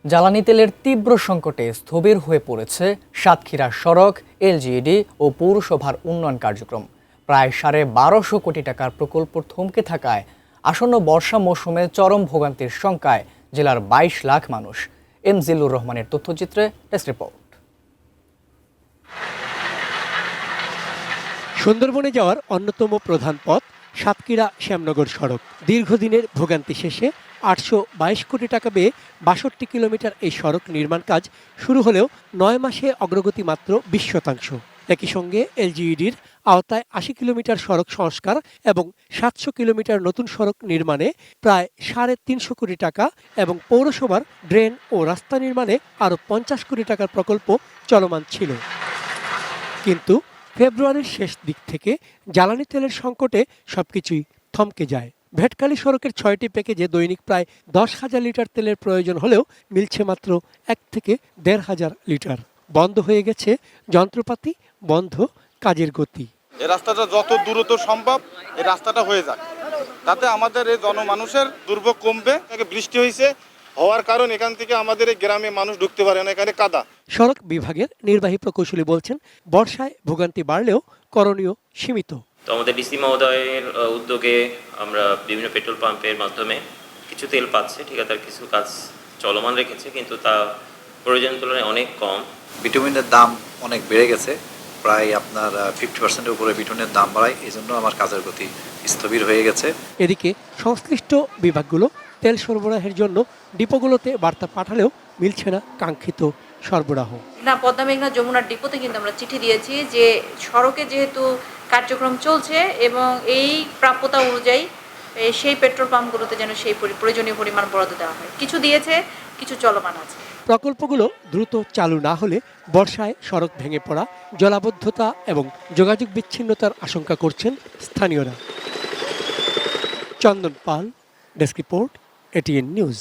জ্বালানি তেলের তীব্র সংকটে স্থবির হয়ে পড়েছে সাতক্ষীরা সড়ক, এলজিইডি ও পৌরসভার উন্নয়ন কার্যক্রম। প্রায় ১২৫০ কোটি টাকার প্রকল্প থমকে থাকায় আসন্ন বর্ষা মৌসুমে চরম ভোগান্তির শঙ্কায় জেলার ২২ লাখ মানুষ। এম জিল্লুর রহমানের তথ্যচিত্রে ডেস্ক রিপোর্ট। সুন্দরবনে যাওয়ার অন্যতম প্রধান পথ সাতক্ষীরা শ্যামনগর সড়ক। দীর্ঘদিনের ভোগান্তি শেষে ৮২২ কোটি টাকা ব্যয়ে ৬২ কিলোমিটার এই সড়ক নির্মাণ কাজ শুরু হলেও ৯ মাসে অগ্রগতি মাত্র ২০%। একই সঙ্গে এলজিইডির আওতায় ৮০ কিলোমিটার সড়ক সংস্কার এবং ৭০০ কিলোমিটার নতুন সড়ক নির্মাণে প্রায় ৩৫০ কোটি টাকা এবং পৌরসভার ড্রেন ও রাস্তা নির্মাণে আরও ৫০ কোটি টাকার প্রকল্প চলমান ছিল। কিন্তু ফেব্রুয়ারির শেষ দিক থেকে জ্বালানি তেলের সংকটে সবকিছুই থমকে যায়। ভেটকালি সড়কের ৬টি প্যাকেজে দৈনিক প্রায় ১০,০০০ লিটার তেলের প্রয়োজন হলেও মিলছে মাত্র ১ থেকে ১,৫০০ লিটার। বন্ধ হয়ে গেছে যন্ত্রপাতি, বন্ধ কাজের গতি। এই রাস্তাটা যত দ্রুত সম্ভব এই রাস্তাটা হয়ে যাক, তাতে আমাদের এই জনমানুষের দুর্ভোগ কমবে। বৃষ্টি হয়েছে হওয়ার কারণ এখান থেকে আমাদের এই গ্রামে মানুষ ঢুকতে পারে না, এখানে কাদা। সড়ক বিভাগের নির্বাহী প্রকৌশলী বলছেন, বর্ষায় ভোগান্তি বাড়লেও করণীয় সীমিত। তো আমাদের ডিসি মহোদয়ের উদ্যোগে আমরা বিভিন্ন পেট্রোল পাম্পের মাধ্যমে কিছু তেল পাচ্ছে, ঠিকাদার কিছু কাজ চলমান রেখেছে, কিন্তু তা প্রয়োজনের তুলনায় অনেক কম। বিটুমিনের দাম অনেক বেড়ে গেছে, প্রায় আপনার 50%-এর উপরে বিটুমিনের দাম বাড়ায়, এই জন্য আমার কাজের গতি স্থবির হয়ে গেছে। এদিকে সংশ্লিষ্ট বিভাগগুলো তেল সরবরাহের জন্য ডিপোগুলোতে বার্তা পাঠালেও মিলছে না কাঙ্ক্ষিত সরবরাহ। না, পদ্মা মেঘনা যমুনার ডিপোতে কিন্তু আমরা চিঠি দিয়েছি যে সড়কে যেহেতু কার্যক্রম চলছে এবং এই প্রাপ্যতা অনুযায়ী সেই পেট্রোল পাম্পগুলোতে যেন সেই প্রয়োজনীয় পরিমাণ বরাদ্দ দেওয়া হয়। কিছু দিয়েছে, কিছু চলমান আছে। প্রকল্পগুলো দ্রুত চালু না হলে বর্ষায় সড়ক ভেঙে পড়া, জলাবদ্ধতা এবং যোগাযোগ বিচ্ছিন্নতার আশঙ্কা করছেন স্থানীয়রা। চন্দন পাল, ডেস্ক রিপোর্ট, এটিএন নিউজ।